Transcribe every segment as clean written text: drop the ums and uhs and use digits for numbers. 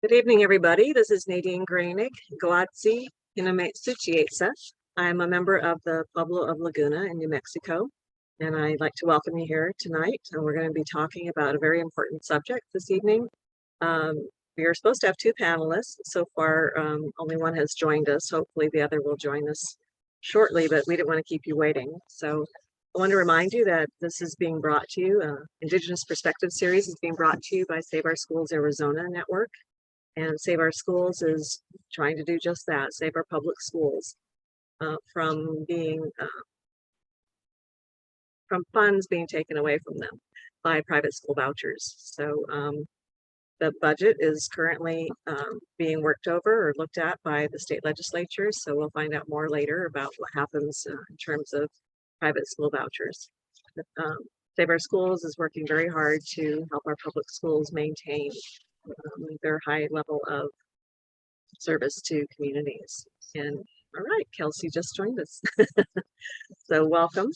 Good evening, everybody. This is Nadine Groenig, Galatsi Inametsuchietsa. I'm a member of the Pueblo of Laguna in New Mexico, and I'd like to welcome you here tonight. And we're going to be talking about a very important subject this evening. We are supposed to have two panelists. So far, only one has joined us. Hopefully the other will join us shortly, but we didn't want to keep you waiting. So I want to remind you that this is being brought to you, Indigenous Perspective Series is being brought to you by Save Our Schools Arizona Network. And Save Our Schools is trying to do just that, save our public schools from funds being taken away from them by private school vouchers. So the budget is currently being worked over or looked at by the state legislature. So we'll find out more later about what happens in terms of private school vouchers. Save Our Schools is working very hard to help our public schools maintain their high level of service to communities. And all right, Kelsey just joined us. So welcome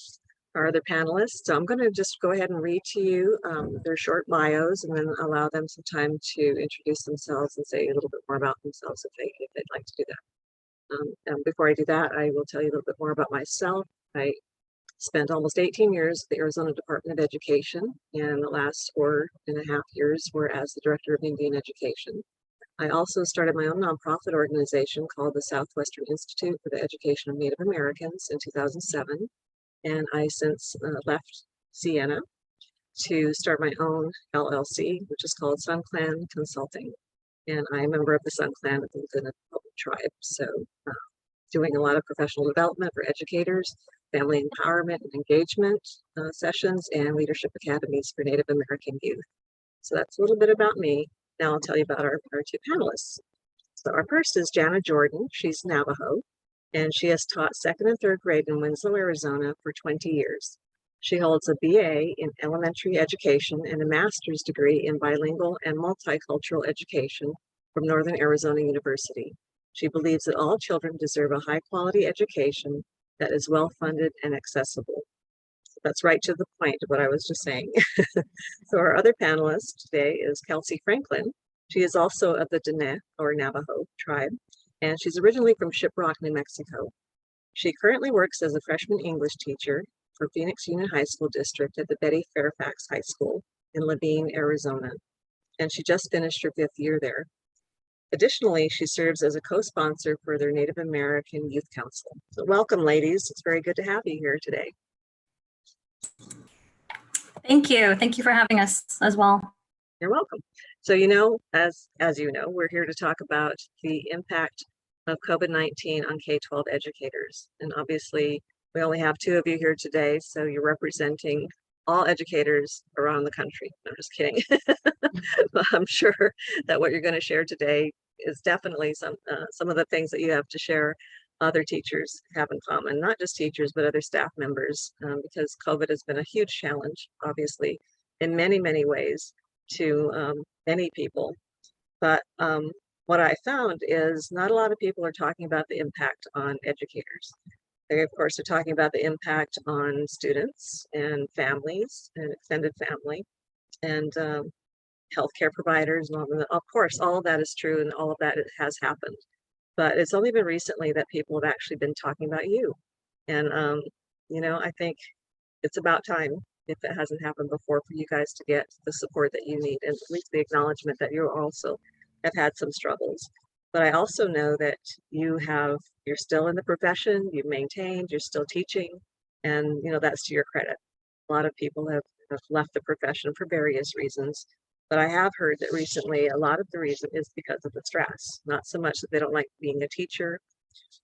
our other panelists. So I'm going to just go ahead and read to you their short bios and then allow them some time to introduce themselves and say a little bit more about themselves if they'd like to do that. And before I do that, I will tell you a little bit more about myself. I spent almost 18 years at the Arizona Department of Education, and the last 4.5 years were as the Director of Indian Education. I also started my own nonprofit organization called the Southwestern Institute for the Education of Native Americans in 2007, and I since left Siena to start my own LLC, which is called Sun Clan Consulting, and I'm a member of the Sun Clan of the Laguna tribe, so doing a lot of professional development for educators, family empowerment and engagement sessions, and leadership academies for Native American youth. So that's a little bit about me. Now I'll tell you about our two panelists. So our first is Jana Jordan. She's Navajo, and she has taught 2nd and 3rd grade in Winslow, Arizona for 20 years. She holds a BA in elementary education and a master's degree in bilingual and multicultural education from Northern Arizona University. She believes that all children deserve a high-quality education that is well-funded and accessible. That's right to the point of what I was just saying. So our other panelist today is Kelsey Franklin. She is also of the Diné, or Navajo tribe, and she's originally from Shiprock, New Mexico. She currently works as a freshman English teacher for Phoenix Union High School District at the Betty Fairfax High School in Levine, Arizona, and she just finished her 5th year there. Additionally, she serves as a co-sponsor for their Native American Youth Council. So welcome, ladies. It's very good to have you here today. Thank you. Thank you for having us as well. You're welcome. So, you know, as you know, we're here to talk about the impact of COVID-19 on K-12 educators. And obviously, we only have 2 of you here today, so you're representing all educators around the country. I'm just kidding. But I'm sure that what you're going to share today is definitely some of the things that you have to share other teachers have in common, not just teachers, but other staff members, because COVID has been a huge challenge, obviously, in many, many ways to many people. But what I found is not a lot of people are talking about the impact on educators. They, of course, are talking about the impact on students and families and extended family and healthcare providers and all of that. Of course, all of that is true and all of that has happened. But it's only been recently that people have actually been talking about you. And, you know, I think it's about time, if it hasn't happened before, for you guys to get the support that you need and at least the acknowledgement that you also have had some struggles. But I also know that you're still in the profession, you've maintained, you're still teaching, and, you know, that's to your credit. A lot of people have left the profession for various reasons. But I have heard that recently a lot of the reason is because of the stress, not so much that they don't like being a teacher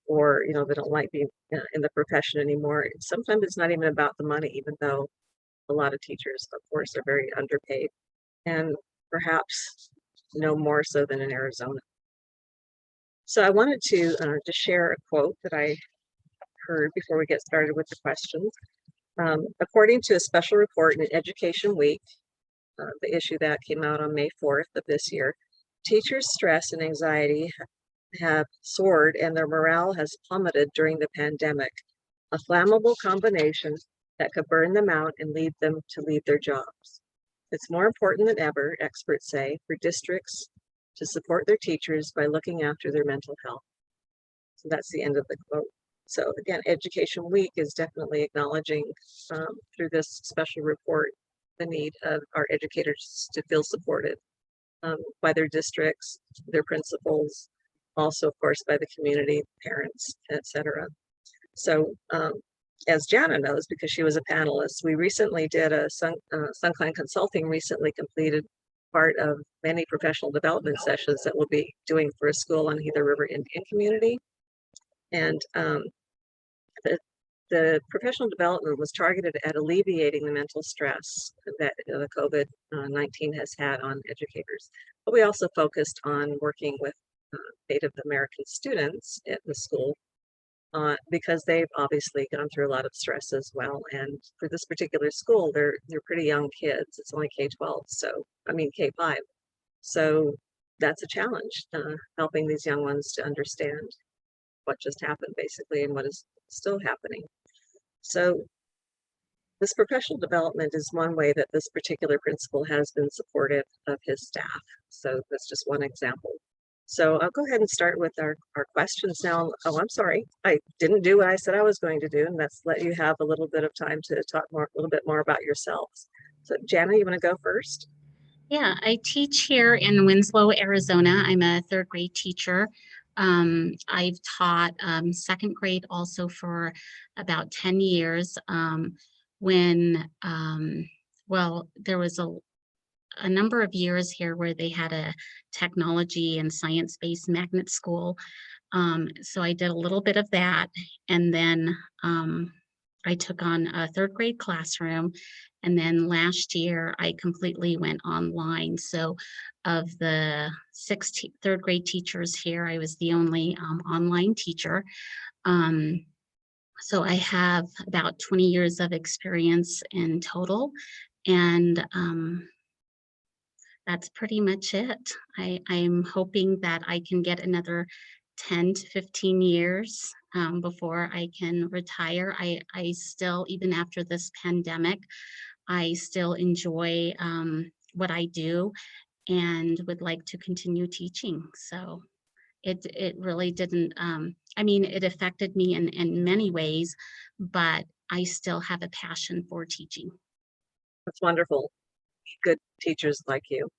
or, you know, they don't like being in the profession anymore. Sometimes it's not even about the money, even though a lot of teachers, of course, are very underpaid and perhaps no more so than in Arizona. So I wanted to just share a quote that I heard before we get started with the questions. According to a special report in Education Week, the issue that came out on May 4th of this year, teachers' stress and anxiety have soared and their morale has plummeted during the pandemic, a flammable combination that could burn them out and lead them to leave their jobs. It's more important than ever, experts say, for districts to support their teachers by looking after their mental health. So that's the end of the quote. So again, Education Week is definitely acknowledging through this special report the need of our educators to feel supported by their districts, their principals, also of course by the community, parents, etc. So as Jana knows, because she was a panelist, we recently did Suncline Consulting recently completed part of many professional development sessions that we'll be doing for a school on Gila River Indian community. And the professional development was targeted at alleviating the mental stress that the COVID-19 has had on educators. But we also focused on working with Native American students at the school because they've obviously gone through a lot of stress as well. And for this particular school, they're pretty young kids. It's only K-12, so I mean K-5. So that's a challenge, helping these young ones to understand what just happened basically and what is still happening. So this professional development is one way that this particular principal has been supportive of his staff. So that's just one example. So I'll go ahead and start with our questions now. Oh, I'm sorry. I didn't do what I said I was going to do, and that's let you have a little bit of time to talk a little bit more about yourselves. So Jana, you want to go first? Yeah, I teach here in Winslow, Arizona. I'm a third grade teacher. I've taught second grade also for about 10 years. Well, there was a number of years here where they had a technology and science-based magnet school. So I did a little bit of that. And then I took on a third grade classroom. And then last year I completely went online. So of the third grade teachers here, I was the only online teacher. So I have about 20 years of experience in total. And that's pretty much it. I'm hoping that I can get another 10 to 15 years before I can retire. I still, even after this pandemic, I still enjoy what I do and would like to continue teaching. So it really didn't, I mean, it affected me in many ways, but I still have a passion for teaching. That's wonderful. Good teachers like you.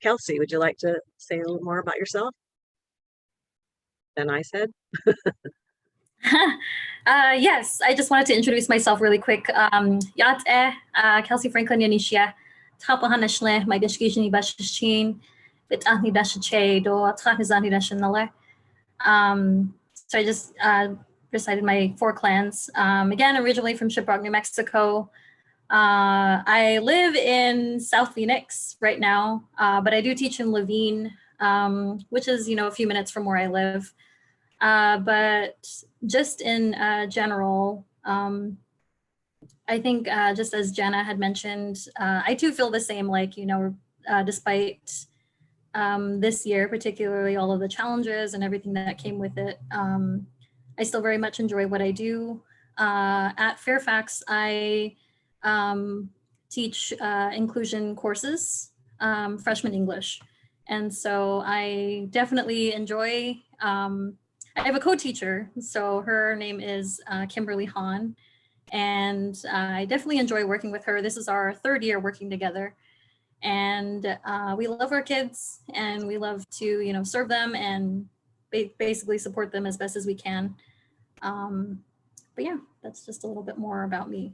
Kelsey, would you like to say a little more about yourself than I said? Yes, I just wanted to introduce myself really quick. Kelsey Franklin Yanisha, Tapahanashle, my Deshkijini Bashin, Bit Anti Dashache, do Trapizanti Dashanale. So I just recited my 4 clans. Again, originally from Shiprock, New Mexico. I live in South Phoenix right now, but I do teach in Levine, which is, a few minutes from where I live. But just in general, I think just as Jana had mentioned, I too feel the same, like, despite this year, particularly all of the challenges and everything that came with it, I still very much enjoy what I do. At Fairfax, I teach inclusion courses, freshman English. And so I definitely enjoy, I have a co-teacher, so her name is Kimberly Hahn, and I definitely enjoy working with her. This is our 3rd year working together, and we love our kids, and we love to, serve them and basically support them as best as we can. But yeah, that's just a little bit more about me.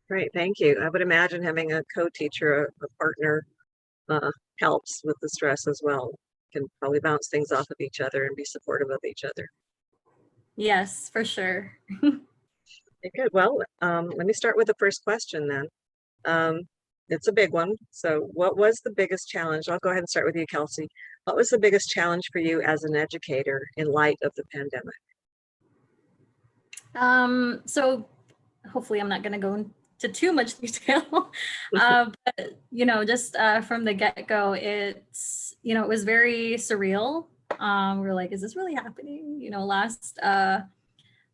Great, thank you. I would imagine having a co-teacher, a partner, helps with the stress as well. Can probably bounce things off of each other and be supportive of each other. Yes, for sure. Okay, good. Well, let me start with the first question then. It's a big one. So what was the biggest challenge? I'll go ahead and start with you, Kelsey. What was the biggest challenge for you as an educator in light of the pandemic? So hopefully I'm not going to go into too much detail, but, just from the get-go, it's, it was very surreal. We're like, is this really happening? Last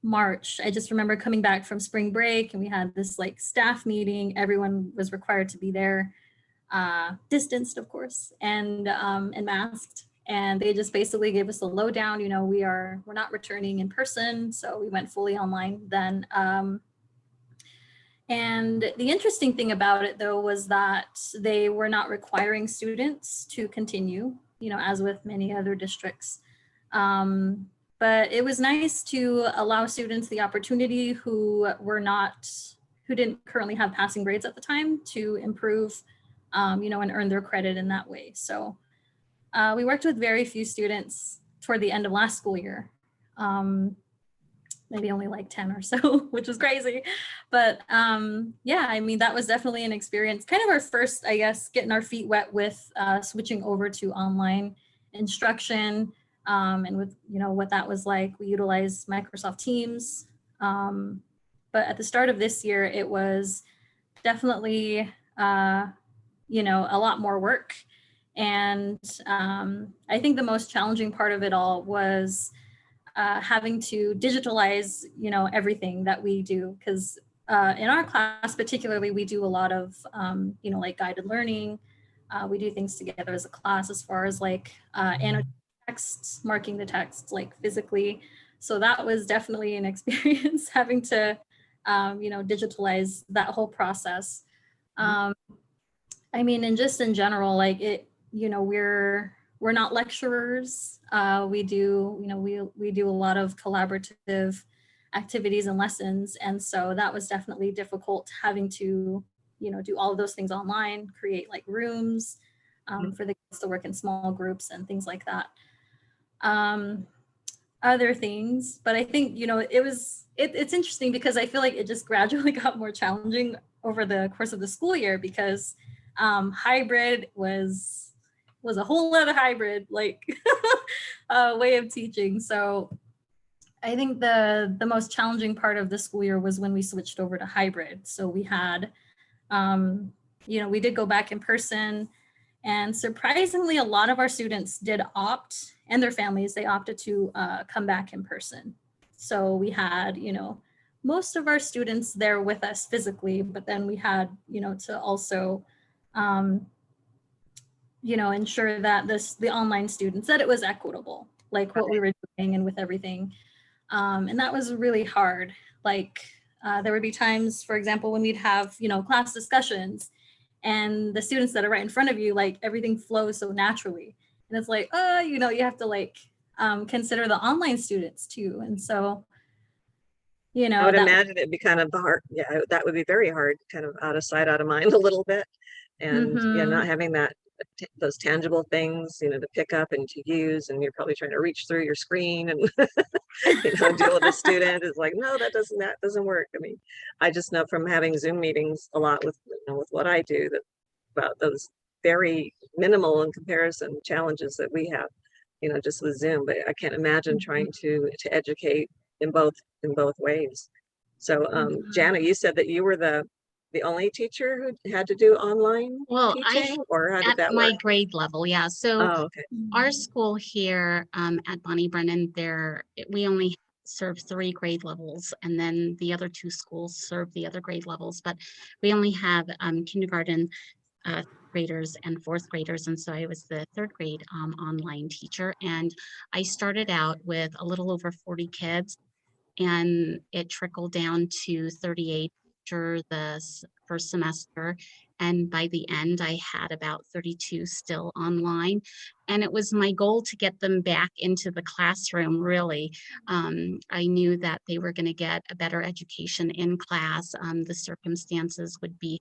March, I just remember coming back from spring break and we had this like staff meeting. Everyone was required to be there, distanced, of course, and masked. and they just basically gave us a lowdown. You know, we're not returning in person, so we went fully online then. And the interesting thing about it, though, was that they were not requiring students to continue, you know, as with many other districts. But it was nice to allow students the opportunity who didn't currently have passing grades at the time to improve, you know, and earn their credit in that way. So we worked with very few students toward the end of last school year. Maybe only like 10 or so, which was crazy. But yeah, I mean, that was definitely an experience, kind of our first, I guess, getting our feet wet with switching over to online instruction, and with, you know, what that was like. We utilized Microsoft Teams. But at the start of this year, it was definitely, you know, a lot more work. And I think the most challenging part of it all was having to digitalize, you know, everything that we do, because in our class particularly, we do a lot of, you know, like guided learning. We do things together as a class as far as like annotating texts, marking the text like physically. So that was definitely an experience having to, you know, digitalize that whole process. I mean, and just in general, like it, you know, we're not lecturers. We do, you know, we do a lot of collaborative activities and lessons. And so that was definitely difficult, having to, you know, do all of those things online, create like rooms for the kids to work in small groups and things like that. Other things, but I think, you know, it's interesting because I feel like it just gradually got more challenging over the course of the school year, because hybrid was a whole other hybrid, like way of teaching. So I think the most challenging part of the school year was when we switched over to hybrid. So we had, you know, we did go back in person, and surprisingly, a lot of our students did opt, and their families, they opted to come back in person. So we had, you know, most of our students there with us physically, but then we had, you know, to also, you know, ensure that the online students, that it was equitable, like what we were doing and with everything. And that was really hard. Like there would be times, for example, when we'd have, you know, class discussions, and the students that are right in front of you, like everything flows so naturally. And it's like, you know, you have to like consider the online students too. And so, you know, I would imagine it'd be kind of hard. Yeah, that would be very hard, kind of out of sight, out of mind a little bit. And yeah, not having those tangible things, you know, to pick up and to use, and you're probably trying to reach through your screen and you know, deal with a student is like, no, that doesn't work. I mean, I just know from having Zoom meetings a lot with, you know, with what I do, that about those very minimal in comparison challenges that we have, you know, just with Zoom. But I can't imagine trying to educate in both ways. So Jana, you said that you were the only teacher who had to do online teaching, or how did that my work? grade level, yeah. So Oh, okay. our school here at Bonnie Brennan, we only serve 3 grade levels, and then the other 2 schools serve the other grade levels, but we only have kindergarten graders and 4th graders. And so I was the 3rd grade online teacher, and I started out with a little over 40 kids, and it trickled down to 38 after the first semester. And by the end, I had about 32 still online. And it was my goal to get them back into the classroom, really. I knew that they were going to get a better education in class. The circumstances would be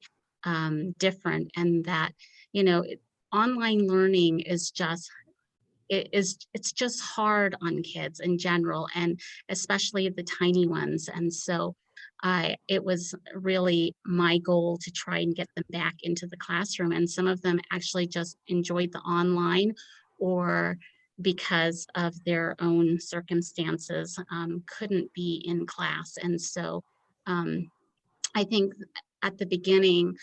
different, and that, you know, online learning is just, it's just hard on kids in general, and especially the tiny ones. And so it was really my goal to try and get them back into the classroom. And some of them actually just enjoyed the online, or because of their own circumstances couldn't be in class. And so I think at the beginning,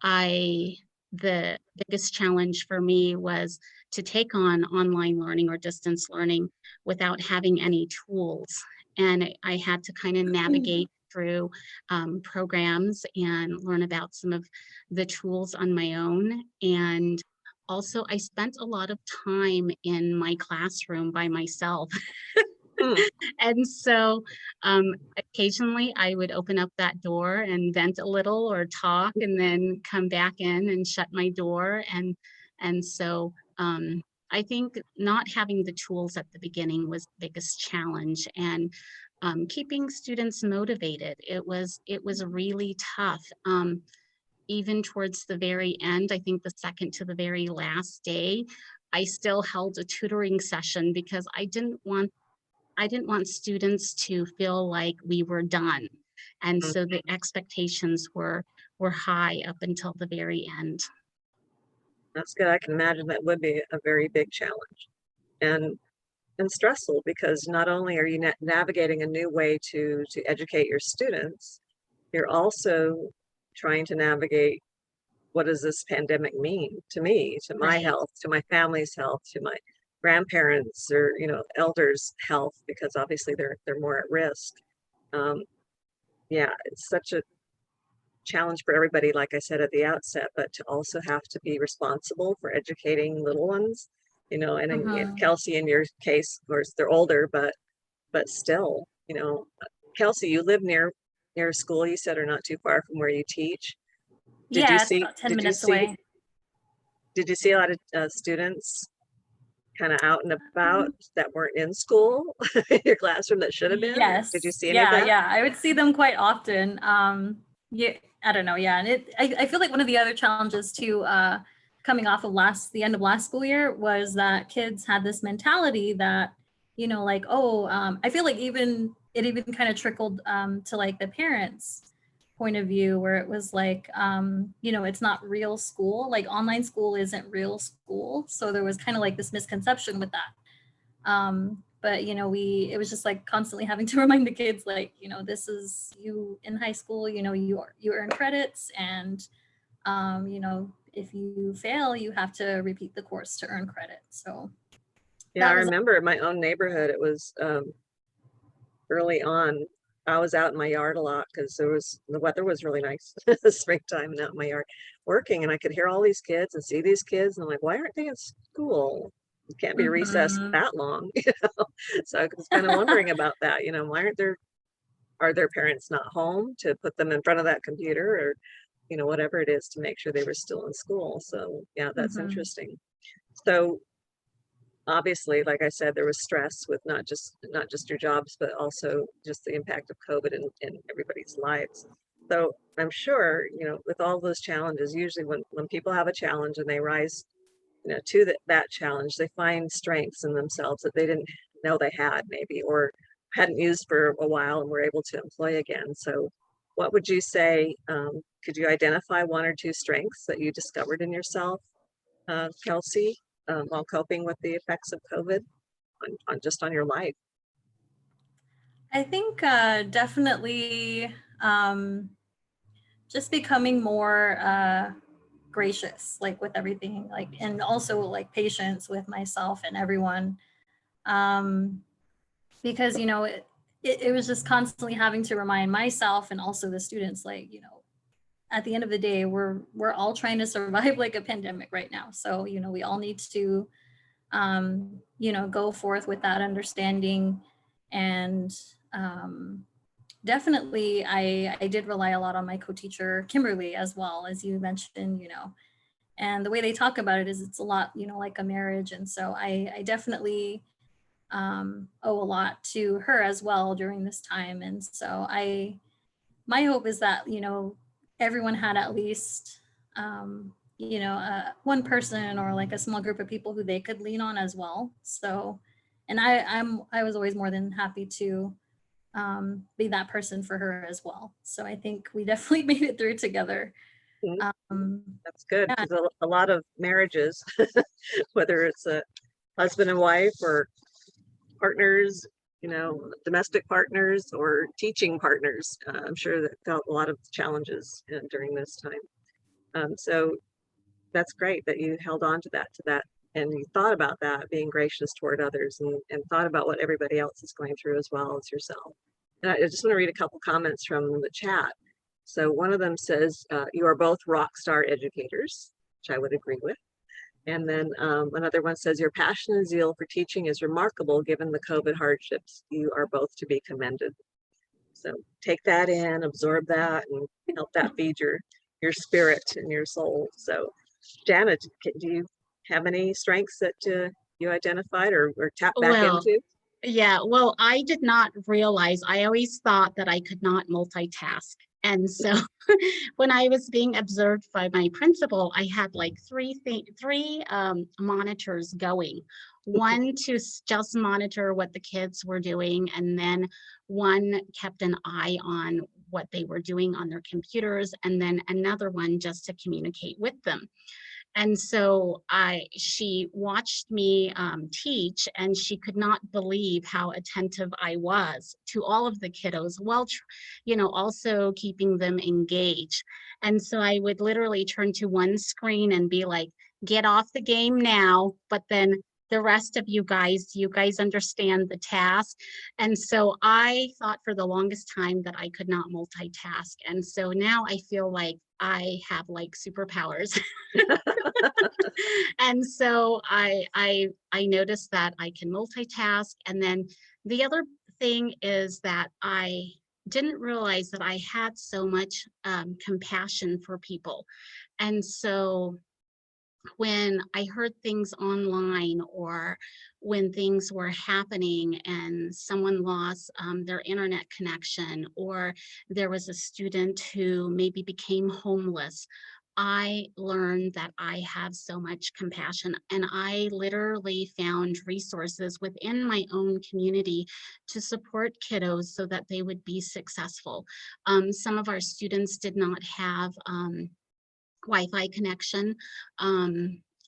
the biggest challenge for me was to take on online learning or distance learning without having any tools. And I had to kind of navigate through programs and learn about some of the tools on my own. And also I spent a lot of time in my classroom by myself. Hmm. And so occasionally I would open up that door and vent a little or talk and then come back in and shut my door. And so I think not having the tools at the beginning was the biggest challenge, and keeping students motivated. It was really tough. Even towards the very end, I think the second to the very last day, I still held a tutoring session because I didn't want students to feel like we were done. And Mm. so the expectations were high up until the very end. That's good. I can imagine that would be a very big challenge and stressful, because not only are you navigating a new way to educate your students, you're also trying to navigate, what does this pandemic mean to me, to my Right. health, to my family's health, to my grandparents or elders' health, because obviously they're more at risk. Um, yeah, it's such a challenge for everybody, like I said at the outset, but to also have to be responsible for educating little ones, and in Mhm. Kelsey, in your case, of course, they're older, but still, Kelsey, you live near school, you said, or not too far from where you teach. Did you Yeah, it's see, about 10 did you minutes see, away. did you see a lot of students kind of out and about that weren't in school in your classroom that should have been? Did you Yes. see any of Yeah, that? yeah. I would see them quite often. Yeah, I don't know. Yeah. And I feel like one of the other challenges too, coming off of the end of last school year, was that kids had this mentality that, like, oh, I feel like it even kind of trickled to like the parents' point of view, where it was like, it's not real school. Like online school isn't real school. So there was kind of like this misconception with that. But it was just like constantly having to remind the kids, like, this is you in high school, you earn credits, and if you fail, you have to repeat the course to earn credit. So Yeah, I that was remember in my own neighborhood, it was early on. I was out in my yard a lot because the weather was really nice, springtime, and out in my yard working, and I could hear all these kids and see these kids, and I'm like, why aren't they in school? It can't be recessed Mhm. that long, So I was kind of wondering about that. Why are their parents not home to put them in front of that computer, or whatever it is, to make sure they were still in school. So yeah, that's Mhm. interesting. So obviously, like I said, there was stress with not just your jobs, but also just the impact of COVID in everybody's lives. So I'm sure, with all those challenges, usually when people have a challenge and they rise, to that challenge, they find strengths in themselves that they didn't know they had, maybe, or hadn't used for a while and were able to employ again. So what would you say? Could you identify one or two strengths that you discovered in yourself, Kelsey, while coping with the effects of COVID on your life? I think definitely just becoming more gracious, like with everything, like, and also like patience with myself and everyone. Um, because it was just constantly having to remind myself and also the students, like, at the end of the day, we're all trying to survive like a pandemic right now. So we all need to go forth with that understanding. And definitely I did rely a lot on my co-teacher Kimberly, as well, as you mentioned. And the way they talk about it is it's a lot like a marriage. And so I definitely owe a lot to her as well during this time. And so my hope is that everyone had at least one person or like a small group of people who they could lean on as well. So, and I was always more than happy to be that person for her as well. So I think we definitely made it through together. Mhm. um That's good, yeah. because a lot of marriages, whether it's a husband and wife or partners, domestic partners or teaching partners, I'm sure that felt a lot of challenges during this time. So that's great that you held on to that, and you thought about that, being gracious toward others, and thought about what everybody else is going through as well as yourself. And I just want to read a couple comments from the chat. So one of them says, you are both rock star educators, which I would agree with. And then another one says, your passion and zeal for teaching is remarkable given the COVID hardships. You are both to be commended. So take that in, absorb that, and help that feed your spirit and your soul. So Janet, do you have any strengths that you identified or tap back Well, into? yeah, well, I did not realize, I always thought that I could not multitask. And so when I was being observed by my principal, I had like three monitors going. One to just monitor what the kids were doing, and then one kept an eye on what they were doing on their computers, and then another one just to communicate with them. And so she watched me teach, and she could not believe how attentive I was to all of the kiddos, while, also keeping them engaged. And so I would literally turn to one screen and be like, get off the game now, but then the rest of you guys understand the task. And so I thought for the longest time that I could not multitask. And so now I feel like I have like superpowers. And so I noticed that I can multitask. And then the other thing is that I didn't realize that I had so much compassion for people. And so when I heard things online, or when things were happening and someone lost their internet connection, or there was a student who maybe became homeless, I learned that I have so much compassion, and I literally found resources within my own community to support kiddos so that they would be successful. Some of our students did not have Wi-Fi connection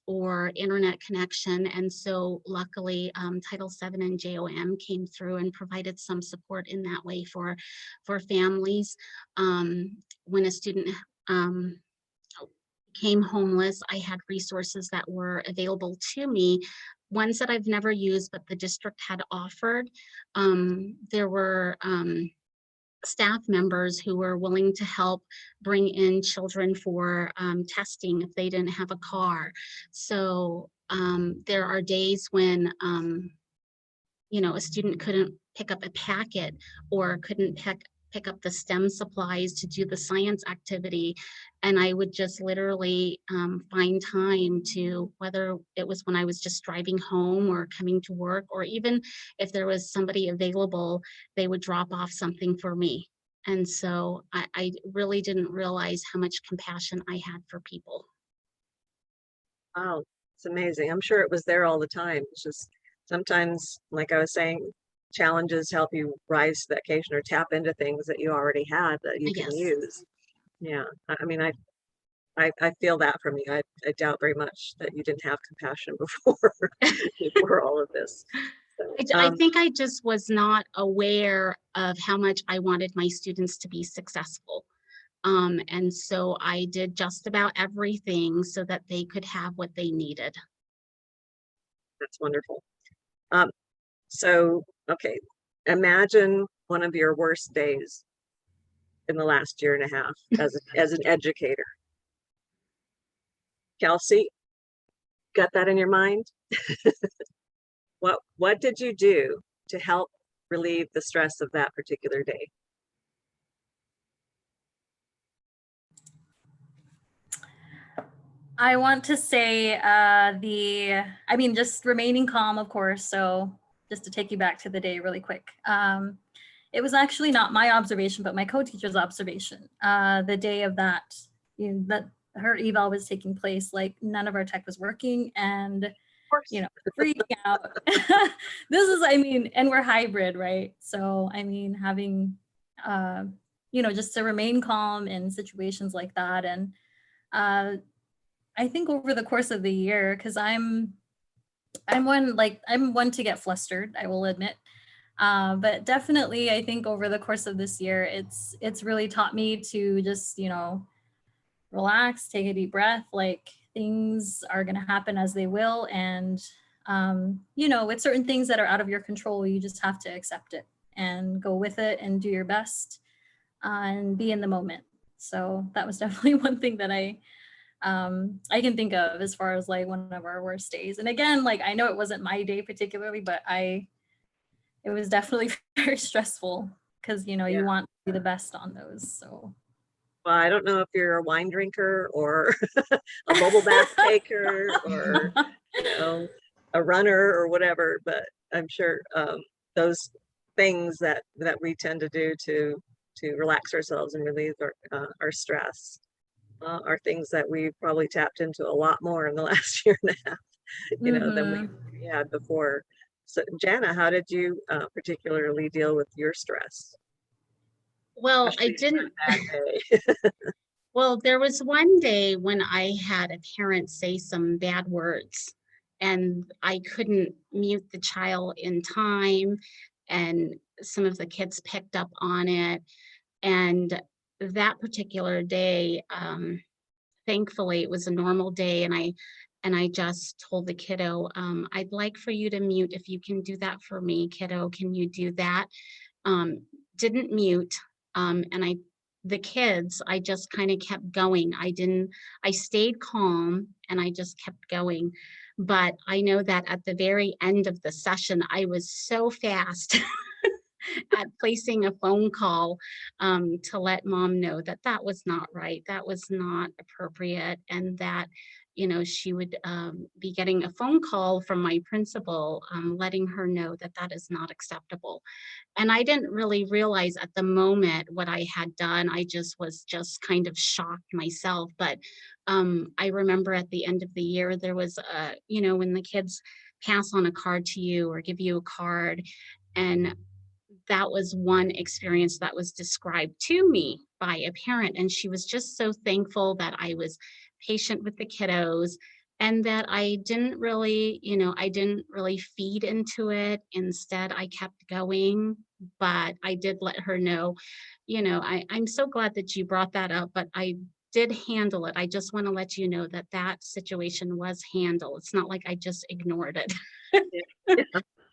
or internet connection. And so luckily Title VII and JOM came through and provided some support in that way for families. When a student became homeless, I had resources that were available to me, ones that I've never used, but the district had offered. There were staff members who were willing to help bring in children for testing if they didn't have a car. So there are days when a student couldn't pick up a packet, or couldn't pick up the STEM supplies to do the science activity. And I would just literally find time to, whether it was when I was just driving home or coming to work, or even if there was somebody available, they would drop off something for me. And so I really didn't realize how much compassion I had for people. Wow, it's amazing. I'm sure it was there all the time. It's just sometimes, like I was saying, challenges help you rise to the occasion or tap into things that you already had that you can Yes. use. Yeah, I mean, I feel that from you. I doubt very much that you didn't have compassion before all of this. So, I think I just was not aware of how much I wanted my students to be successful. And so I did just about everything so that they could have what they needed. that's wonderful. So, okay, imagine one of your worst days in the last year and a half as an educator. Kelsey, got that in your mind? What did you do to help relieve the stress of that particular day? I want to say just remaining calm, of course. So just to take you back to the day really quick. It was actually not my observation, but my co-teacher's observation. The day of that her eval was taking place, like none of our tech was working, and freaking out. This is, and we're hybrid, right? So, having, just to remain calm in situations like that. And I think over the course of the year, because I'm one to get flustered, I will admit. But definitely, I think over the course of this year, it's really taught me to just, relax, take a deep breath, like things are going to happen as they will. And, with certain things that are out of your control, you just have to accept it and go with it and do your best and be in the moment. So that was definitely one thing that I I can think of as far as like one of our worst days. And again, like I know it wasn't my day particularly, but it was definitely very stressful because you Yeah. want to be the best on those. So Well, I don't know if you're a wine drinker or a bubble bath taker or, a runner or whatever, but I'm sure those things that we tend to do to relax ourselves and relieve our stress are things that we probably tapped into a lot more in the last year and a half, than we had before. So, Jana, how did you particularly deal with your stress? Well, I Especially didn't. a bad day. Well, there was one day when I had a parent say some bad words and I couldn't mute the child in time, and some of the kids picked up on it. And that particular day, thankfully, it was a normal day, and I just told the kiddo, I'd like for you to mute. If you can do that for me, kiddo, can you do that? Um, didn't mute. And the kids, I just kind of kept going. I stayed calm and I just kept going. But I know that at the very end of the session, I was so fast at placing a phone call to let mom know that that was not right, that was not appropriate, and that she would be getting a phone call from my principal letting her know that that is not acceptable. And I didn't really realize at the moment what I had done. I was just kind of shocked myself. But I remember at the end of the year, there was when the kids pass on a card to you or give you a card, and that was one experience that was described to me by a parent. And she was just so thankful that I was patient with the kiddos, and that I didn't really, feed into it. Instead, I kept going. But I did let her know, I'm so glad that you brought that up, but I did handle it. I just want to let you know that that situation was handled. It's not like I just ignored it. Yeah.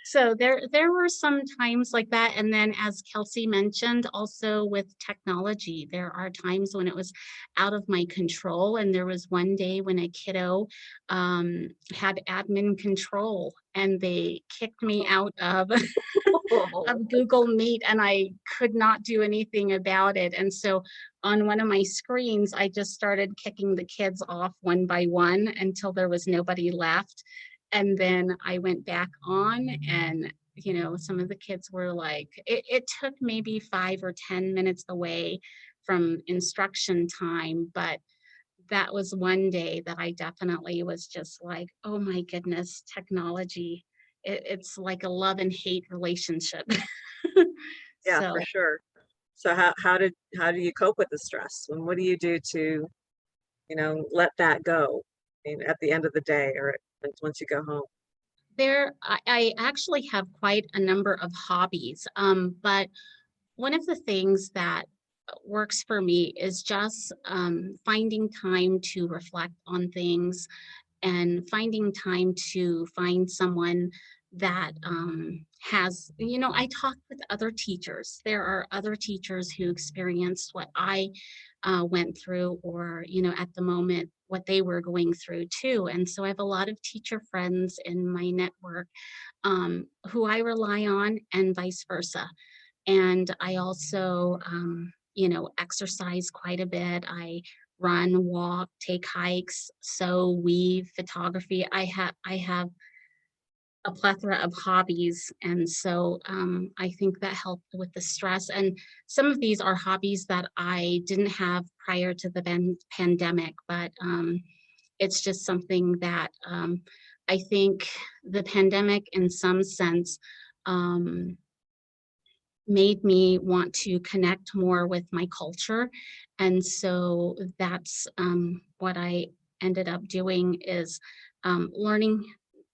So there were some times like that. And then, as Kelsey mentioned, also with technology, there are times when it was out of my control. And there was one day when a kiddo had admin control, and they kicked me out of of Google Meet, and I could not do anything about it. And so on one of my screens, I just started kicking the kids off one by one until there was nobody left. And then I went back on, and some of the kids were like, it took maybe 5 or 10 minutes away from instruction time. But that was one day that I definitely was just like, oh my goodness, technology. It's like a love and hate relationship. Yeah, So for sure. So how do you cope with the stress? And what do you do to, let that go? I mean, at the end of the day, or once you go home? I actually have quite a number of hobbies, but one of the things that works for me is just finding time to reflect on things, and finding time to find someone that I talk with other teachers. There are other teachers who experienced what I went through, or, at the moment, what they were going through too. And so I have a lot of teacher friends in my network who I rely on, and vice versa. And I also, exercise quite a bit. I run, walk, take hikes, sew, weave, photography. I have a plethora of hobbies. And so I think that helped with the stress. And some of these are hobbies that I didn't have prior to the pandemic, but it's just something that I think the pandemic, in some sense, made me want to connect more with my culture. And so that's what I ended up doing, is learning.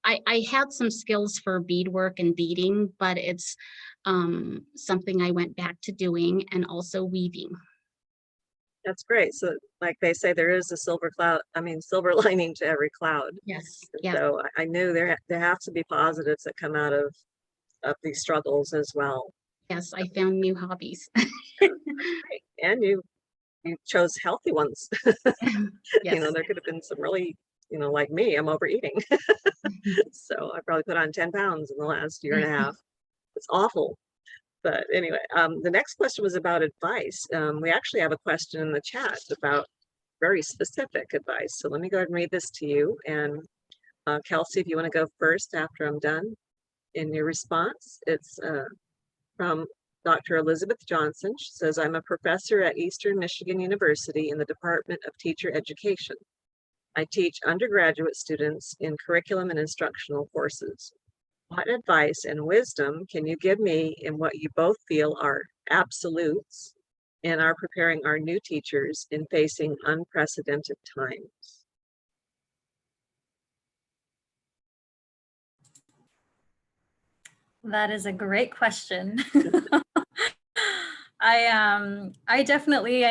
I had some skills for beadwork and beading, but it's something I went back to doing, and also weaving. That's great. So like they say, there is a silver lining to every cloud. Yes, And yes, so I knew there have to be positives that come out of these struggles as well. yes. I found new hobbies. Great. And you you chose healthy ones. Yes. There could have been some really, like me, I'm overeating. So I probably put on 10 pounds in the last year and a half. It's awful. But anyway, the next question was about advice. We actually have a question in the chat about very specific advice. So let me go ahead and read this to you. And Kelsey, if you want to go first after I'm done in your response, it's from Dr. Elizabeth Johnson. She says, I'm a professor at Eastern Michigan University in the Department of Teacher Education. I teach undergraduate students in curriculum and instructional courses. What advice and wisdom can you give me in what you both feel are absolutes and are preparing our new teachers in facing unprecedented times? That is a great question. I definitely,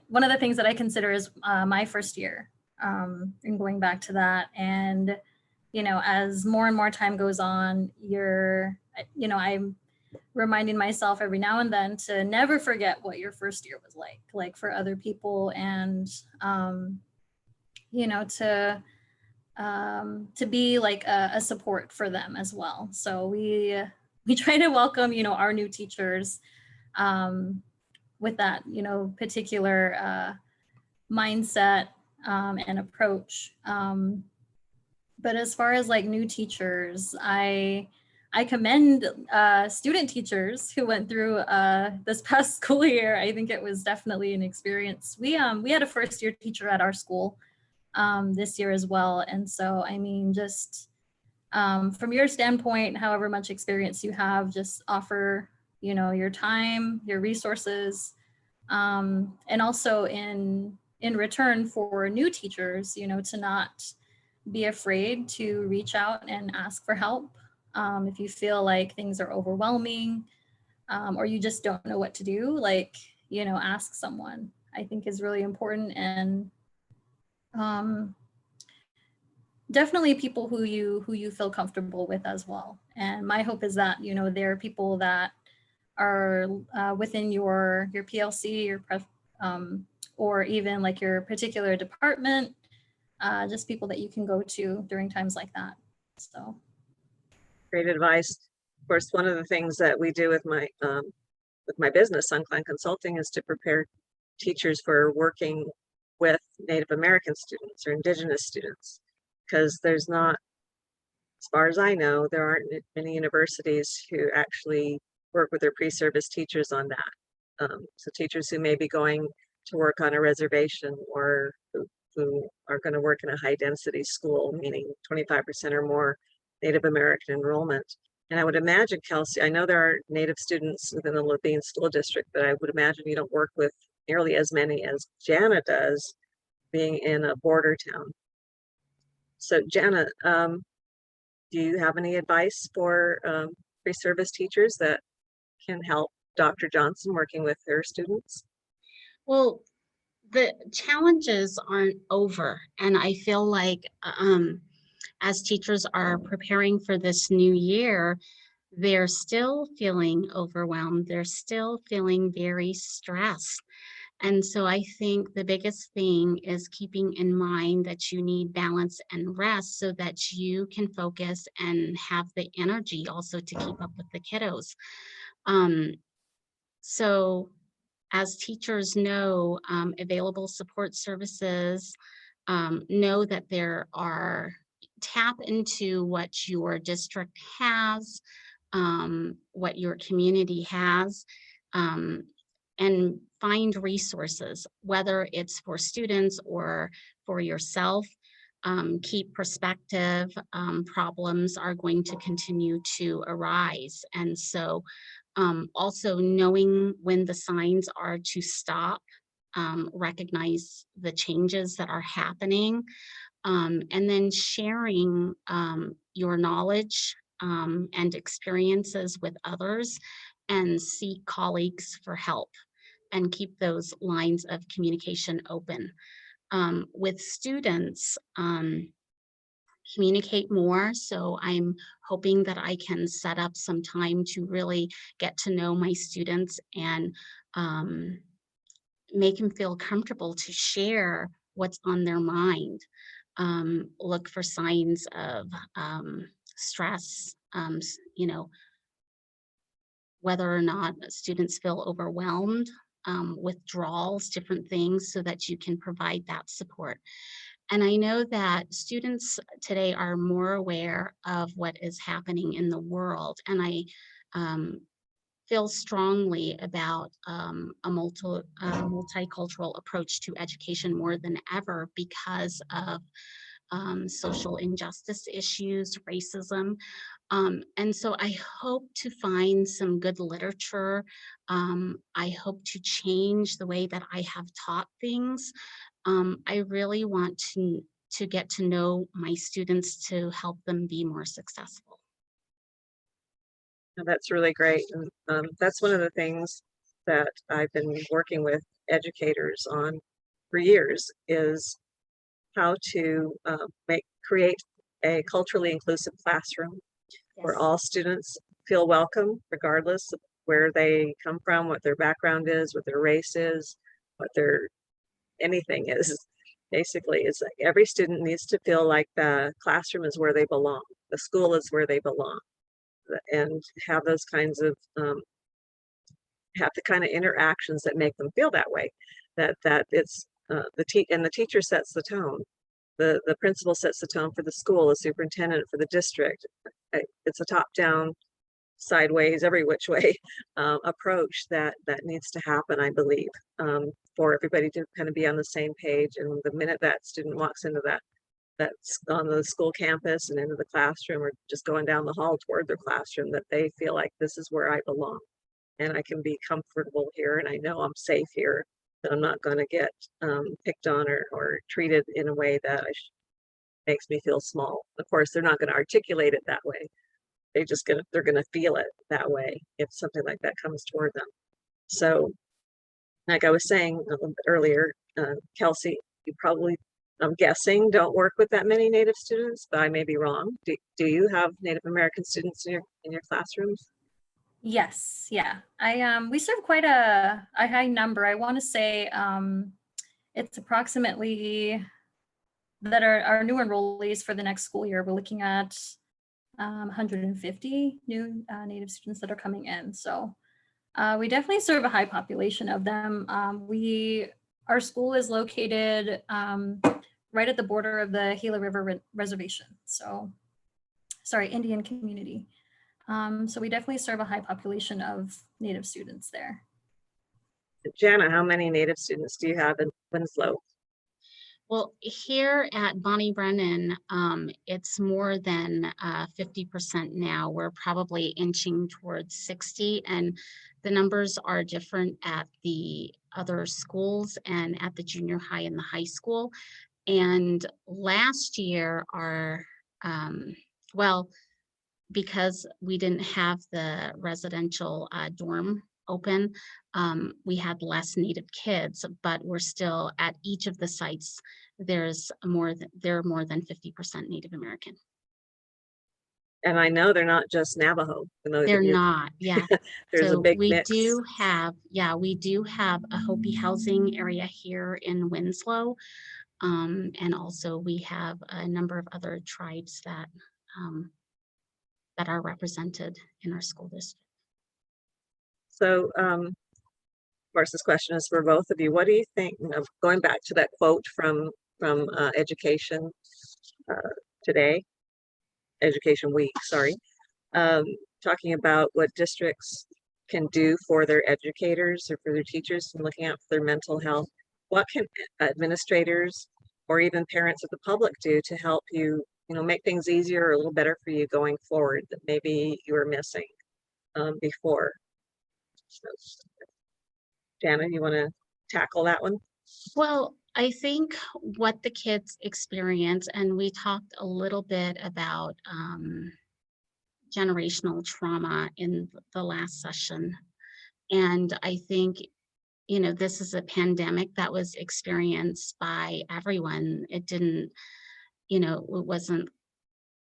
one of the things that I consider is my first year, and going back to that. And, as more and more time goes on, I'm reminding myself every now and then to never forget what your first year was like for other people, and, to be like a support for them as well. So we try to welcome, our new teachers with that, particular mindset and approach. But as far as like new teachers, I commend student teachers who went through this past school year. I think it was definitely an experience. We had a first year teacher at our school this year as well. And so, just from your standpoint, however much experience you have, just offer, your time, your resources, and also in return for new teachers, to not be afraid to reach out and ask for help. If you feel like things are overwhelming, or you just don't know what to do, ask someone, I think is really important. And definitely people who you feel comfortable with as well. And my hope is that, there are people that are within your PLC, or even like your particular department, just people that you can go to during times like that. So Great advice. Of course, one of the things that we do with my business, Suncline Consulting, is to prepare teachers for working with Native American students or Indigenous students, because there's not, as far as I know, there aren't many universities who actually work with their pre-service teachers on that. So teachers who may be going to work on a reservation, or who are going to work in a high density school, meaning 25% or more Native American enrollment. And I would imagine, Kelsey, I know there are Native students within the Levine School District, but I would imagine you don't work with nearly as many as Jana does, being in a border town. So Jana, do you have any advice for pre-service teachers that can help Dr. Johnson working with her students? Well, the challenges aren't over. And I feel like as teachers are preparing for this new year, they're still feeling overwhelmed. They're still feeling very stressed. And so I think the biggest thing is keeping in mind that you need balance and rest so that you can focus and have the energy also to keep up with the kiddos. So as teachers know, available support services, know that there are, tap into what your district has, what your community has, and find resources, whether it's for students or for yourself. Keep perspective. Problems are going to continue to arise. And so also knowing when the signs are to stop, recognize the changes that are happening, and then sharing your knowledge and experiences with others, and seek colleagues for help and keep those lines of communication open. With students, communicate more. So I'm hoping that I can set up some time to really get to know my students and make them feel comfortable to share what's on their mind. Look for signs of stress, whether or not students feel overwhelmed, withdrawals, different things, so that you can provide that support. And I know that students today are more aware of what is happening in the world. And I feel strongly about a multicultural approach to education more than ever because of social injustice issues, racism. And so I hope to find some good literature. I hope to change the way that I have taught things. I really want to get to know my students to help them be more successful. That's really great. And that's one of the things that I've been working with educators on for years, is how to create a culturally inclusive classroom where all students feel welcome, regardless of where they come from, what their background is, what their race is, what their anything is. Basically, it's like every student needs to feel like the classroom is where they belong, the school is where they belong, and have those kinds of have the kind of interactions that make them feel that way. That it's the teacher sets the tone. The principal sets the tone for the school, the superintendent for the district. It's a top-down, sideways, every which way approach that needs to happen, I believe, for everybody to kind of be on the same page. And the minute that student walks into that's on the school campus and into the classroom, or just going down the hall toward their classroom, that they feel like this is where I belong and I can be comfortable here and I know I'm safe here, that I'm not going to get picked on or treated in a way that makes me feel small. Of course, they're not going to articulate it that way. They're going to feel it that way if something like that comes toward them. So, like I was saying a little bit earlier, Kelsey, you probably, I'm guessing, don't work with that many Native students, but I may be wrong. Do you have Native American students in your classrooms? Yes, yeah. We serve quite a high number. I want to say it's approximately, that are our new enrollees for the next school year. We're looking at 150 new Native students that are coming in. So we definitely serve a high population of them. Our school is located right at the border of the Gila River Reservation. So, sorry, Indian community. So we definitely serve a high population of Native students there. Jana, how many Native students do you have in Winslow? Well, here at Bonnie Brennan, it's more than 50% now. We're probably inching towards 60, and the numbers are different at the other schools and at the junior high and the high school. And last year, because we didn't have the residential dorm open, we had less Native kids, but we're still at each of the sites. There are more than 50% Native American. And I know they're not just Navajo. They're not, yeah. There's so a big we mix. do have a Hopi housing area here in Winslow, and also we have a number of other tribes that are represented in our school district. So, of course, this question is for both of you. What do you think, going back to that quote from Education Today, Education Week, sorry, talking about what districts can do for their educators or for their teachers and looking out for their mental health. What can administrators or even parents of the public do to help you, make things easier or a little better for you going forward that maybe you were missing before? So, Jana, you want to tackle that one? Well, I think what the kids experience, and we talked a little bit about generational trauma in the last session. And I think, this is a pandemic that was experienced by everyone. It didn't, it wasn't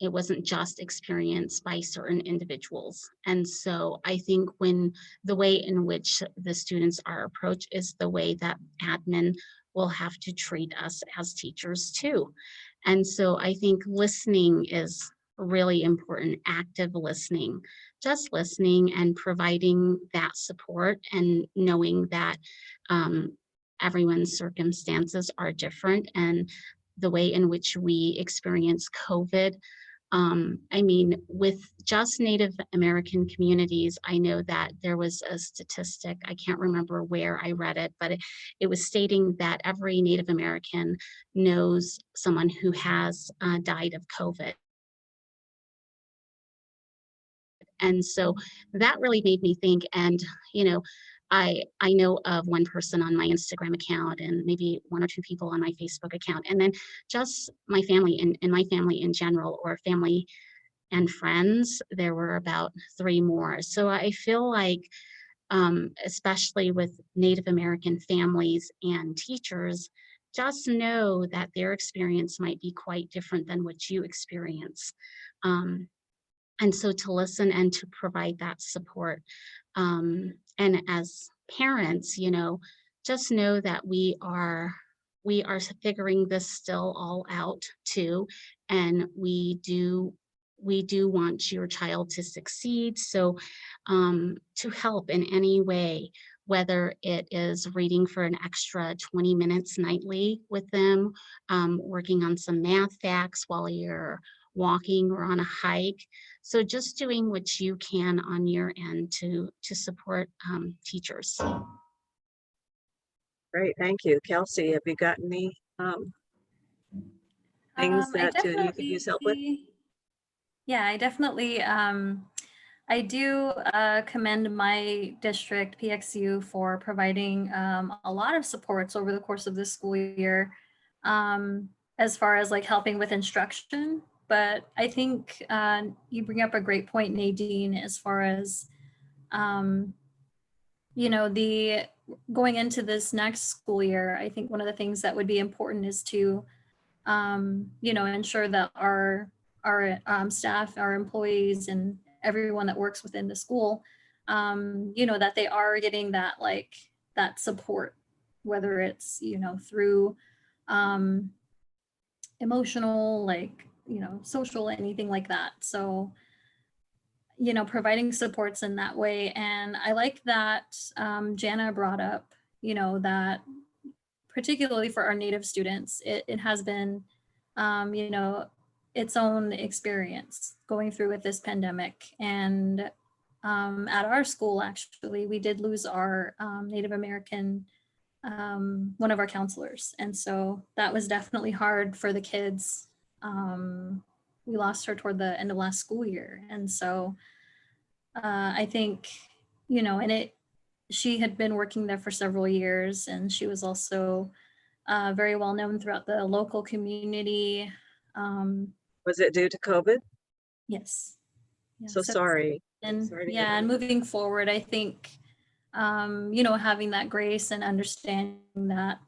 it wasn't just experienced by certain individuals. And so I think when the way in which the students are approached is the way that admin will have to treat us as teachers too. And so I think listening is really important, active listening, just listening and providing that support and knowing that everyone's circumstances are different, and the way in which we experience COVID. I mean, with just Native American communities, I know that there was a statistic, I can't remember where I read it, but it was stating that every Native American knows someone who has died of COVID. And so that really made me think. And, you know, I know of one person on my Instagram account and maybe one or two people on my Facebook account, and then just my family and my family in general, or family and friends, there were about 3 more. So I feel like, especially with Native American families and teachers, just know that their experience might be quite different than what you experience. And so to listen and to provide that support. And as parents, you know, just know that we are figuring this still all out too. And we do want your child to succeed. So to help in any way, whether it is reading for an extra 20 minutes nightly with them, working on some math facts while you're walking or on a hike. So just doing what you can on your end to support teachers. Great, thank you. Kelsey, have you got any things I that you could use help with? Yeah, I definitely, I do commend my district, PXU, for providing a lot of supports over the course of this school year, as far as like helping with instruction. But I think you bring up a great point, Nadine, as far as, you know, the going into this next school year. I think one of the things that would be important is to, you know, ensure that our staff, our employees, and everyone that works within the school, you know, that they are getting that, like, that support, whether it's, you know, through emotional, like, you know, social, anything like that. So, you know, providing supports in that way. And I like that Jana brought up, you know, that particularly for our Native students, it has been, you know, its own experience going through with this pandemic. And at our school, actually, we did lose our Native American, one of our counselors. And so that was definitely hard for the kids. We lost her toward the end of last school year. And so I think, you know, and she had been working there for several years, and she was also very well known throughout the local community. Was it due to COVID? Yes. Yeah, So sorry. And Sorry to hear yeah, that. and moving forward, I think, you know, having that grace and understanding that,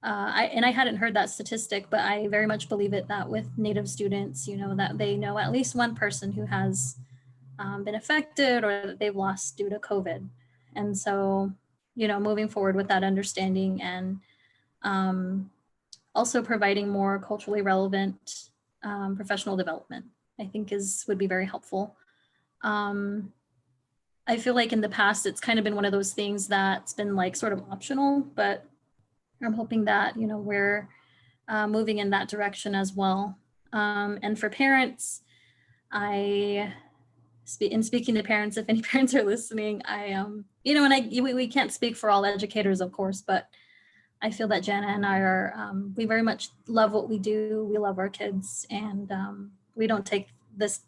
I hadn't heard that statistic, but I very much believe it, that with Native students, you know, that they know at least one person who has been affected or that they've lost due to COVID. And so, you know, moving forward with that understanding, and also providing more culturally relevant professional development, I think would be very helpful. I feel like in the past, it's kind of been one of those things that's been like sort of optional, but I'm hoping that, you know, we're moving in that direction as well. And for parents, in speaking to parents, if any parents are listening, you know, and we can't speak for all educators, of course, but I feel that Jana and I are, we very much love what we do. We love our kids, and we don't take this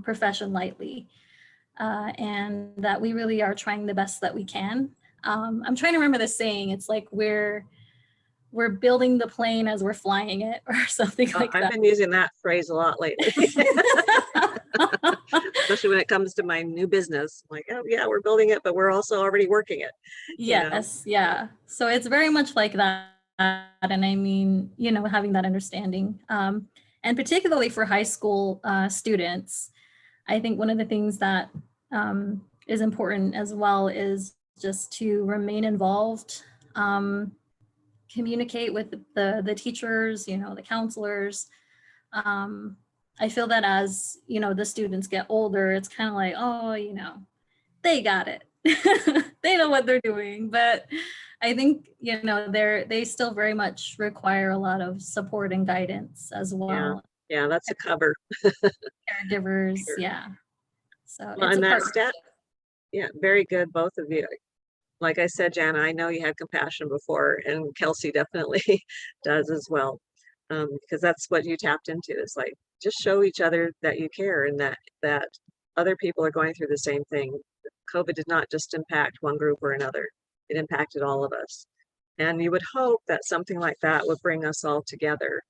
profession lightly, and that we really are trying the best that we can. I'm trying to remember the saying. It's like we're building the plane as we're flying it, or something like that. I've been using that phrase a lot lately. Especially when it comes to my new business. I'm like, oh yeah, we're building it, but we're also already working it. Yes, yeah. So it's very much like that. And I mean, you know, having that understanding. And And particularly for high school students, I think one of the things that is important as well is just to remain involved, communicate with the teachers, the counselors. I feel that as, the students get older, it's kind of like, oh, they got it. They know what they're doing. But I think, they still very much require a lot of support and guidance as well. Yeah, that's a cover. Caregivers, Sure. yeah. So Well, it's a and that partnership. stat, yeah, very good, both of you. Like I said, Jana, I know you had compassion before, and Kelsey definitely does as well. Because that's what you tapped into, is like, just show each other that you care and that other people are going through the same thing. COVID did not just impact one group or another. It impacted all of us. And you would hope that something like that would bring us all together,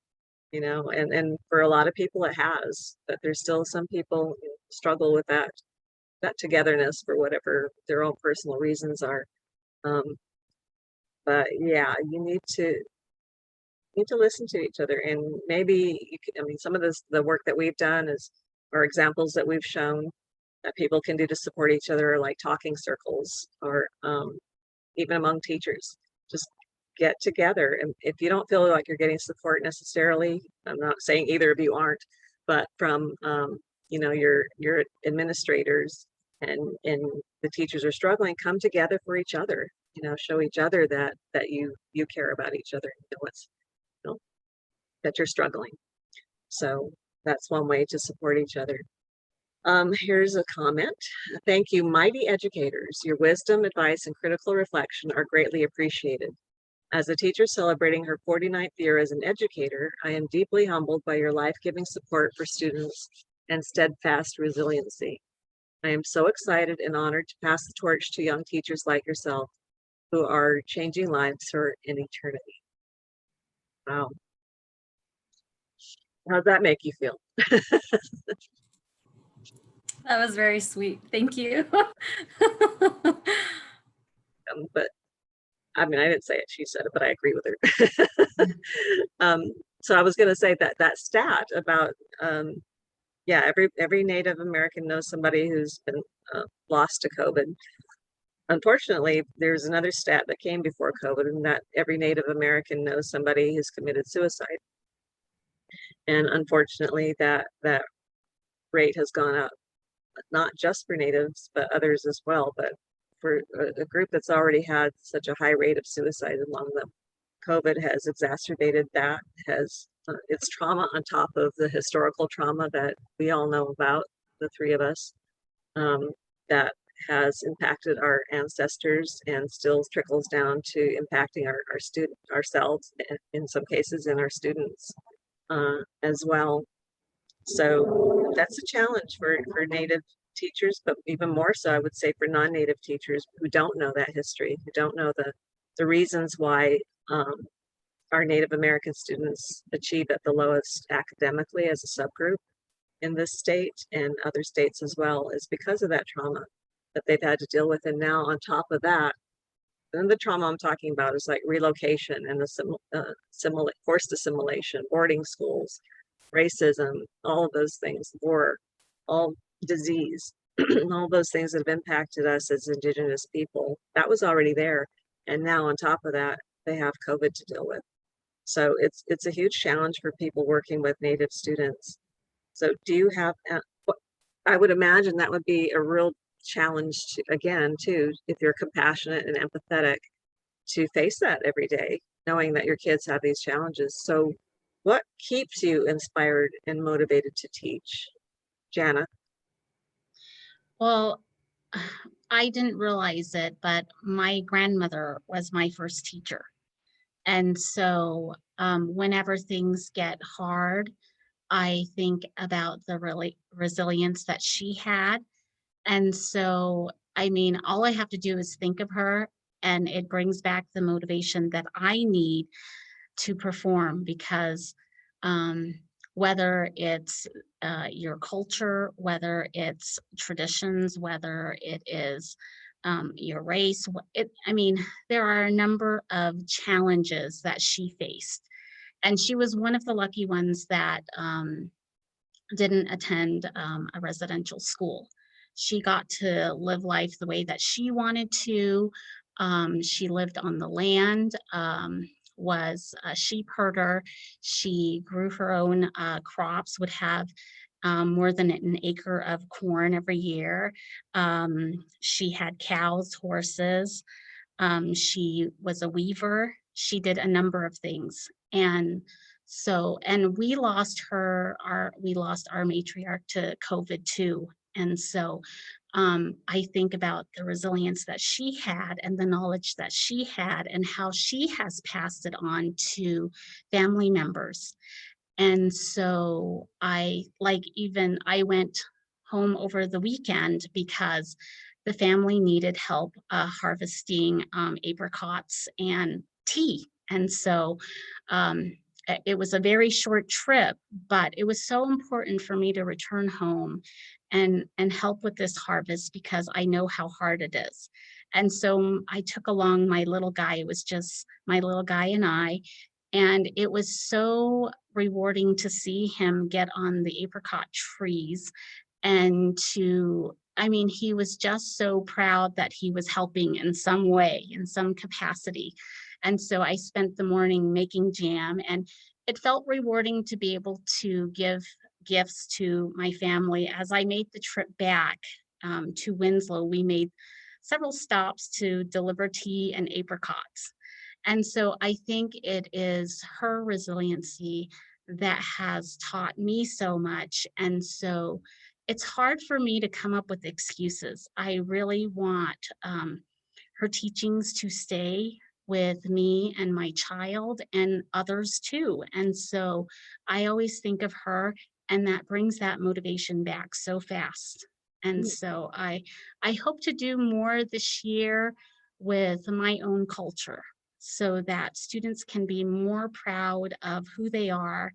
and for a lot of people it has, but there's still some people who struggle with that togetherness for whatever their own personal reasons are. But yeah, you need to listen to each other, and maybe some of the work that we've done are examples that we've shown that people can do to support each other, like talking circles, or even among teachers. Just get together, and if you don't feel like you're getting support necessarily, I'm not saying either of you aren't, but from your administrators and the teachers are struggling, come together for each other. Show each other that you care about each other. That you're struggling. So that's one way to support each other. Here's a comment. Thank you, mighty educators. Your wisdom, advice, and critical reflection are greatly appreciated. As a teacher celebrating her 49th year as an educator, I am deeply humbled by your life-giving support for students and steadfast resiliency. I am so excited and honored to pass the torch to young teachers like yourself who are changing lives for an eternity. Wow. How's that make you feel? That was very sweet. Thank you. But I didn't say it, she said it, but I agree with her. So I was going to say that stat about, every Native American knows somebody who's been lost to COVID. Unfortunately, there's another stat that came before COVID, and that every Native American knows somebody who's committed suicide. And unfortunately, that rate has gone up, not just for Natives, but others as well. But for a group that's already had such a high rate of suicide among them, COVID has exacerbated that, it's trauma on top of the historical trauma that we all know about, the three of us, that has impacted our ancestors and still trickles down to impacting ourselves, in some cases, and our students as well. So that's a challenge for Native teachers, but even more so, I would say, for non-Native teachers who don't know that history, who don't know the reasons why our Native American students achieve at the lowest academically as a subgroup in this state and other states as well, is because of that trauma that they've had to deal with. And now on top of that, and the trauma I'm talking about is like relocation and the forced assimilation, boarding schools, racism, all of those things, war, all disease, all those things that have impacted us as Indigenous people. That was already there. And now on top of that, they have COVID to deal with. So it's a huge challenge for people working with Native students. So do you have, I would imagine that would be a real challenge too, if you're compassionate and empathetic, to face that every day, knowing that your kids have these challenges. So what keeps you inspired and motivated to teach, Jana? Well, I didn't realize it, but my grandmother was my first teacher. And so whenever things get hard, I think about the resilience that she had. And so, all I have to do is think of her, and it brings back the motivation that I need to perform, because whether it's your culture, whether it's traditions, whether it is your race, there are a number of challenges that she faced. And she was one of the lucky ones that didn't attend a residential school. She got to live life the way that she wanted to. She lived on the land, was a sheep herder. She grew her own crops, would have more than an acre of corn every year. She had cows, horses. She was a weaver. She did a number of things. And we lost we lost our matriarch to COVID too. And so I think about the resilience that she had and the knowledge that she had and how she has passed it on to family members. And so I went home over the weekend because the family needed help harvesting apricots and tea. And so it was a very short trip, but it was so important for me to return home and help with this harvest because I know how hard it is. And so I took along my little guy. It was just my little guy and I. And it was so rewarding to see him get on the apricot trees and he was just so proud that he was helping in some way, in some capacity. And so I spent the morning making jam, and it felt rewarding to be able to give gifts to my family. As I made the trip back to Winslow, we made several stops to deliver tea and apricots. And so I think it is her resiliency that has taught me so much. And so it's hard for me to come up with excuses. I really want her teachings to stay with me and my child and others too. And so I always think of her, and that brings that motivation back so fast. And so I hope to do more this year with my own culture so that students can be more proud of who they are.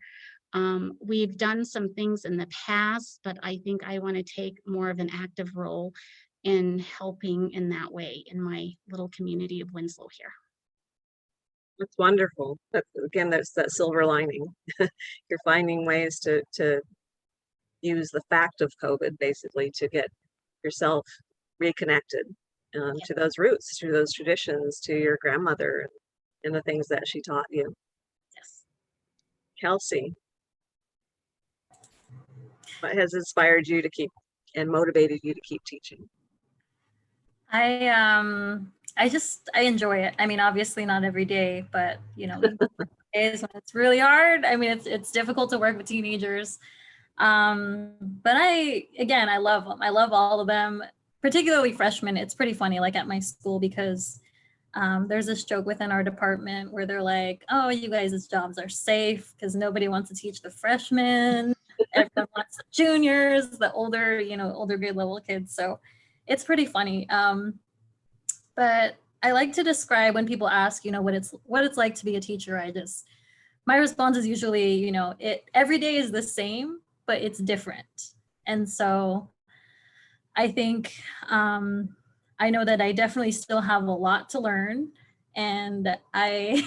We've done some things in the past, but I think I want to take more of an active role in helping in that way in my little community of Winslow here. That's wonderful. Again, that's that silver lining. You're finding ways to use the fact of COVID basically to get yourself reconnected to those roots, to those traditions, to your grandmother and the things that she taught you. Yes. Kelsey, what has inspired you to keep and motivated you to keep teaching? I enjoy it. I mean, obviously not every day, but days when it's really hard. I mean, it's difficult to work with teenagers. But I love them. I love all of them, particularly freshmen. It's pretty funny, like at my school, because there's this joke within our department where they're like, oh, you guys' jobs are safe because nobody wants to teach the freshmen. Everyone wants the juniors, the older grade level kids. So it's pretty funny. But I like to describe when people ask, what it's like to be a teacher. My response is usually, every day is the same, but it's different. And so I think I know that I definitely still have a lot to learn. And I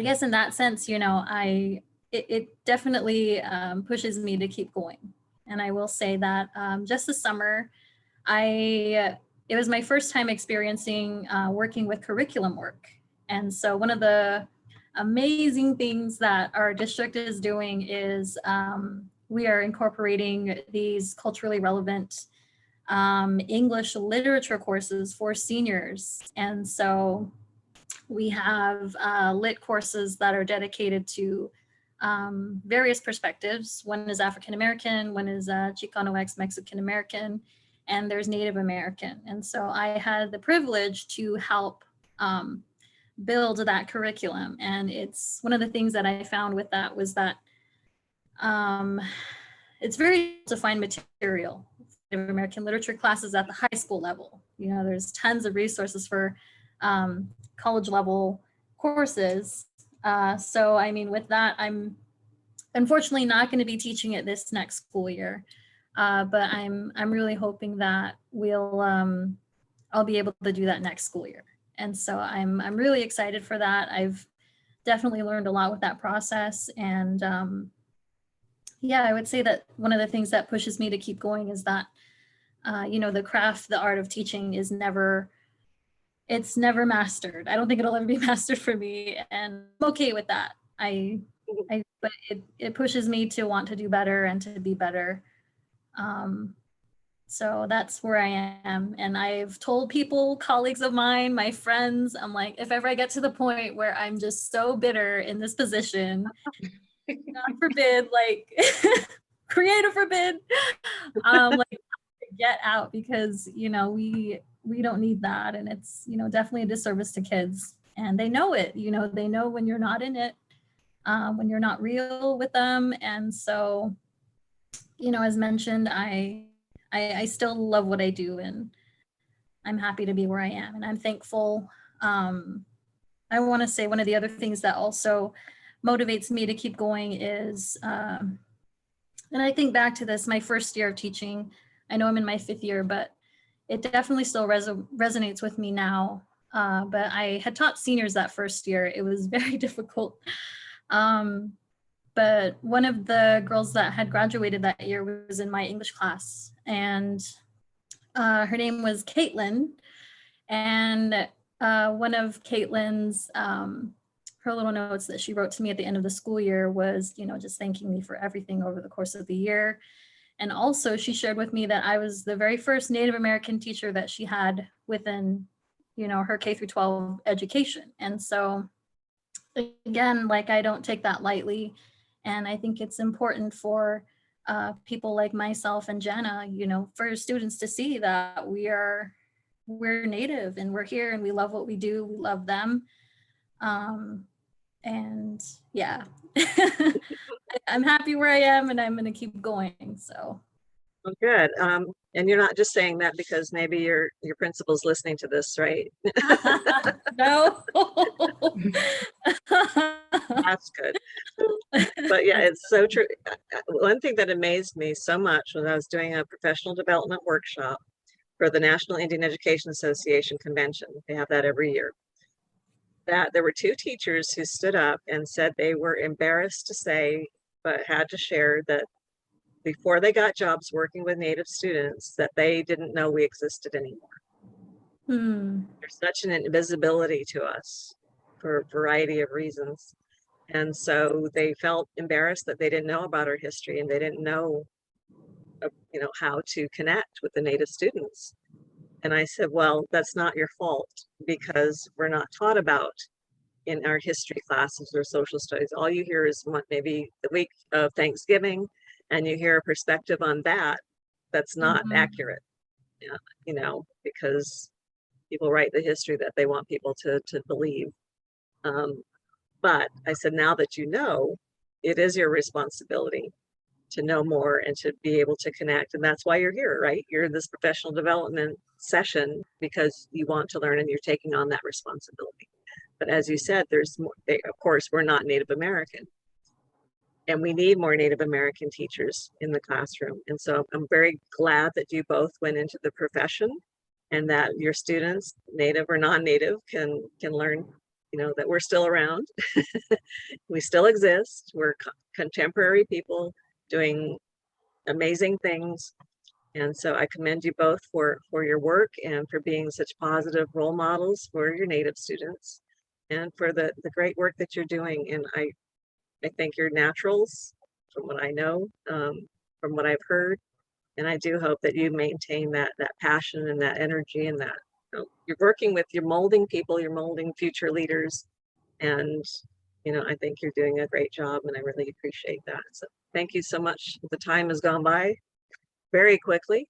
guess in that sense, it definitely pushes me to keep going. And I will say that just this summer, it was my first time experiencing working with curriculum work. And so one of the amazing things that our district is doing is we are incorporating these culturally relevant English literature courses for seniors. And so we have lit courses that are dedicated to various perspectives. One is African American, one is Chicano Mexican American, and there's Native American. And so I had the privilege to help build that curriculum. And it's one of the things that I found with that was that it's very to find material. Native American literature classes at the high school level. There's tons of resources for college level courses. So I mean, with that, I'm unfortunately not going to be teaching it this next school year. But I'm really hoping that I'll be able to do that next school year. And so I'm really excited for that. I've definitely learned a lot with that process. And yeah, I would say that one of the things that pushes me to keep going is that, you know, the craft, the art of teaching is never, it's never mastered. I don't think it'll ever be mastered for me. And I'm okay with that. But it pushes me to want to do better and to be better. So that's where I am. And I've told people, colleagues of mine, my friends, I'm like, if ever I get to the point where I'm just so bitter in this position, God forbid, like, creator forbid, like, get out, because, you know, we don't need that. And it's, you know, definitely a disservice to kids. And they know it, you know, they know when you're not in it, when you're not real with them. And so, you know, as mentioned, I still love what I do, and I'm happy to be where I am, and I'm thankful. I want to say one of the other things that also motivates me to keep going is, and I think back to this, my first year of teaching. I know I'm in my 5th year, but it definitely still resonates with me now. But I had taught seniors that first year. It was very difficult. But one of the girls that had graduated that year was in my English class, and her name was Caitlin. And one of Caitlin's, her little notes that she wrote to me at the end of the school year was, you know, just thanking me for everything over the course of the year. And also she shared with me that I was the very first Native American teacher that she had within, you know, her K-12 education. And so again, like, I don't take that lightly. And I think it's important for people like myself and Jenna, you know, for students to see that we're Native and we're here and we love what we do. We love them. And yeah, I'm happy where I am, and I'm going to keep going. So. Well, good. And you're not just saying that because maybe your principal's listening to this, right? No. That's good. But yeah, it's so true. One thing that amazed me so much when I was doing a professional development workshop for the National Indian Education Association convention, they have that every year, that there were 2 teachers who stood up and said they were embarrassed to say, but had to share, that before they got jobs working with Native students, that they didn't know we existed anymore. There's such an invisibility to us for a variety of reasons. And so they felt embarrassed that they didn't know about our history, and they didn't know, you know, how to connect with the Native students. And I said, well, that's not your fault, because we're not taught about in our history classes or social studies. All you hear is maybe the week of Thanksgiving, and you hear a perspective on that that's not accurate. Yeah, you know, because people write the history that they want people to believe. But I said, now that you know, it is your responsibility to know more and to be able to connect. And that's why you're here, right? You're in this professional development session because you want to learn and you're taking on that responsibility. But as you said, there's more, of course, we're not Native American. And we need more Native American teachers in the classroom. And so I'm very glad that you both went into the profession, and that your students, Native or non-Native, can learn, you know, that we're still around. We still exist. We're contemporary people doing amazing things. And so I commend you both for your work and for being such positive role models for your Native students, and for the great work that you're doing. And I think you're naturals from what I know, from what I've heard. And I do hope that you maintain that passion and that energy, and that, you know, you're working with, you're molding people, you're molding future leaders. And, you know, I think you're doing a great job, and I really appreciate that. So thank you so much. The time has gone by very quickly.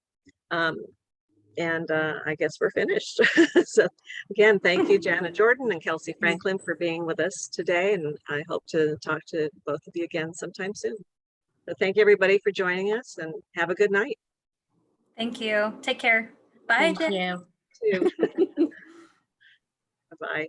And I guess we're finished. So again, thank you, Janet Jordan and Kelsey Franklin, for being with us today. And I hope to talk to both of you again sometime soon. So thank you, everybody, for joining us, and have a good night. Thank you. Take care. Bye, Thank Jen. you. Bye-bye.